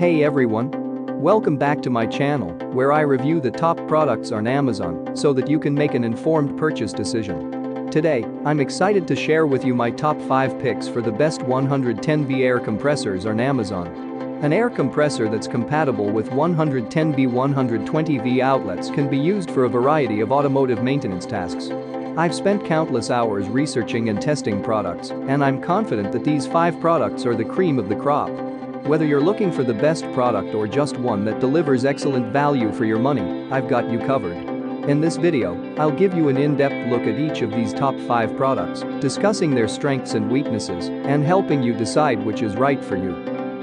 Hey everyone! Welcome back to my channel, where I review the top products on Amazon so that you can make an informed purchase decision. Today, I'm excited to share with you my top 5 picks for the best 110V air compressors on Amazon. An air compressor that's compatible with 110V 120V outlets can be used for a variety of automotive maintenance tasks. I've spent countless hours researching and testing products, and I'm confident that these 5 products are the cream of the crop. Whether you're looking for the best product or just one that delivers excellent value for your money, I've got you covered. In this video, I'll give you an in-depth look at each of these top 5 products, discussing their strengths and weaknesses, and helping you decide which is right for you.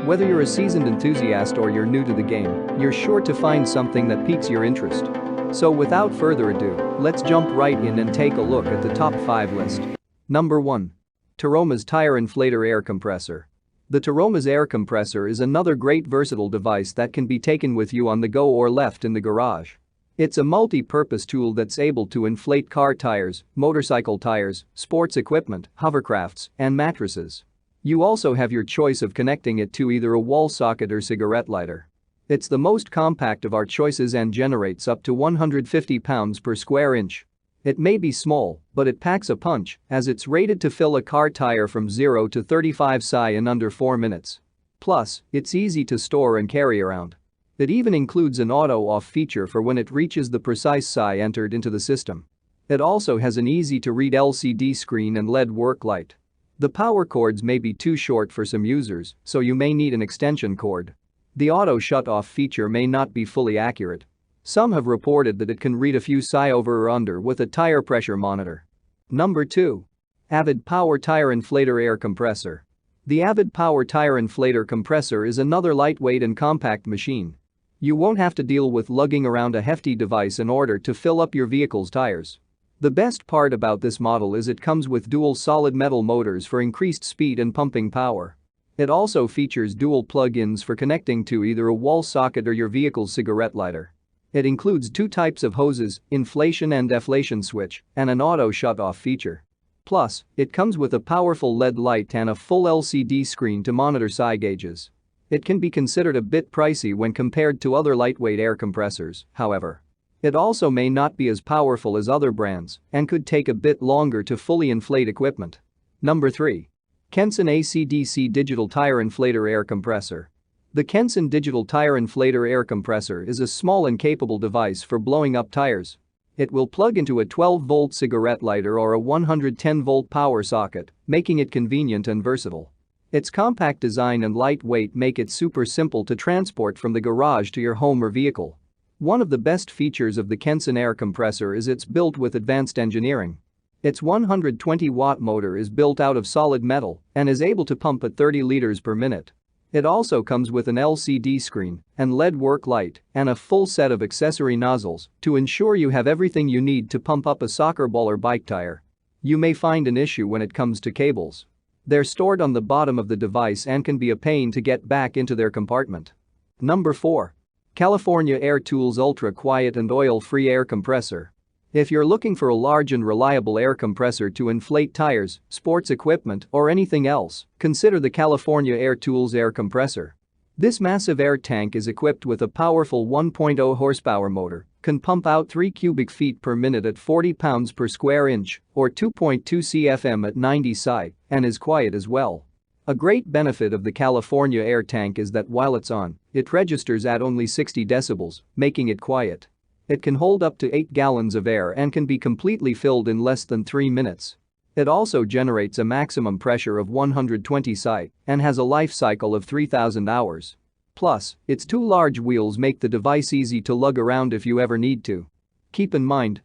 Whether you're a seasoned enthusiast or you're new to the game, you're sure to find something that piques your interest. So without further ado, let's jump right in and take a look at the top 5 list. Number 1. Taroma's Tire Inflator Air Compressor. The Taroma's air compressor is another great versatile device that can be taken with you on the go or left in the garage. It's a multi-purpose tool that's able to inflate car tires, motorcycle tires, sports equipment, hovercrafts, and mattresses. You also have your choice of connecting it to either a wall socket or cigarette lighter. It's the most compact of our choices and generates up to 150 pounds per square inch. It may be small, but it packs a punch, as it's rated to fill a car tire from 0 to 35 psi in under 4 minutes. Plus, it's easy to store and carry around. It even includes an auto-off feature for when it reaches the precise psi entered into the system. It also has an easy-to-read LCD screen and LED work light. The power cords may be too short for some users, so you may need an extension cord. The auto shut-off feature may not be fully accurate. Some have reported that it can read a few psi over or under with a tire pressure monitor. Number 2. Avid Power Tire Inflator Air Compressor. The Avid Power Tire Inflator Compressor is another lightweight and compact machine. You won't have to deal with lugging around a hefty device in order to fill up your vehicle's tires. The best part about this model is it comes with dual solid metal motors for increased speed and pumping power. It also features dual plug-ins for connecting to either a wall socket or your vehicle's cigarette lighter. It includes 2 types of hoses, inflation and deflation switch, and an auto shut-off feature. Plus, it comes with a powerful LED light and a full LCD screen to monitor psi gauges. It can be considered a bit pricey when compared to other lightweight air compressors, however. It also may not be as powerful as other brands and could take a bit longer to fully inflate equipment. Number 3. Kenson AC/DC Digital Tire Inflator Air Compressor. The Kenson Digital Tire Inflator Air Compressor is a small and capable device for blowing up tires. It will plug into a 12-volt cigarette lighter or a 110-volt power socket, making it convenient and versatile. Its compact design and lightweight make it super simple to transport from the garage to your home or vehicle. One of the best features of the Kenson air compressor is it's built with advanced engineering. Its 120-watt motor is built out of solid metal and is able to pump at 30 liters per minute. It also comes with an LCD screen and LED work light and a full set of accessory nozzles to ensure you have everything you need to pump up a soccer ball or bike tire. You may find an issue when it comes to cables. They're stored on the bottom of the device and can be a pain to get back into their compartment. Number 4. California Air Tools Ultra Quiet and Oil-Free Air Compressor. If you're looking for a large and reliable air compressor to inflate tires, sports equipment, or anything else, consider the California Air Tools Air Compressor. This massive air tank is equipped with a powerful 1.0 horsepower motor, can pump out 3 cubic feet per minute at 40 pounds per square inch, or 2.2 CFM at 90 psi, and is quiet as well. A great benefit of the California air tank is that while it's on, it registers at only 60 decibels, making it quiet. It can hold up to 8 gallons of air and can be completely filled in less than 3 minutes. It also generates a maximum pressure of 120 psi and has a life cycle of 3,000 hours. Plus, its 2 large wheels make the device easy to lug around if you ever need to. Keep in mind.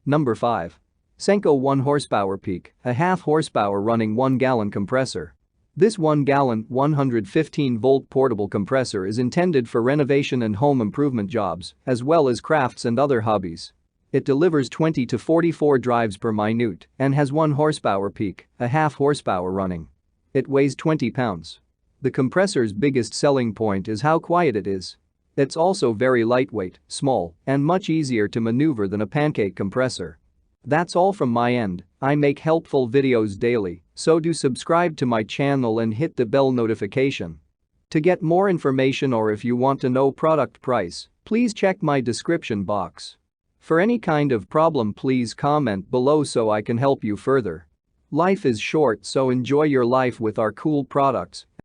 Number 5. Senko 1 Horsepower Peak, a half horsepower running 1-gallon compressor. This 1-gallon, 115-volt portable compressor is intended for renovation and home improvement jobs, as well as crafts and other hobbies. It delivers 20 to 44 drives per minute and has 1 horsepower peak, a half horsepower running. It weighs 20 pounds. The compressor's biggest selling point is how quiet it is. It's also very lightweight, small, and much easier to maneuver than a pancake compressor. That's all from my end. I make helpful videos daily, so do subscribe to my channel and hit the bell notification. To get more information or if you want to know product price, please check my description box. For any kind of problem, please comment below so I can help you further. Life is short, so enjoy your life with our cool products.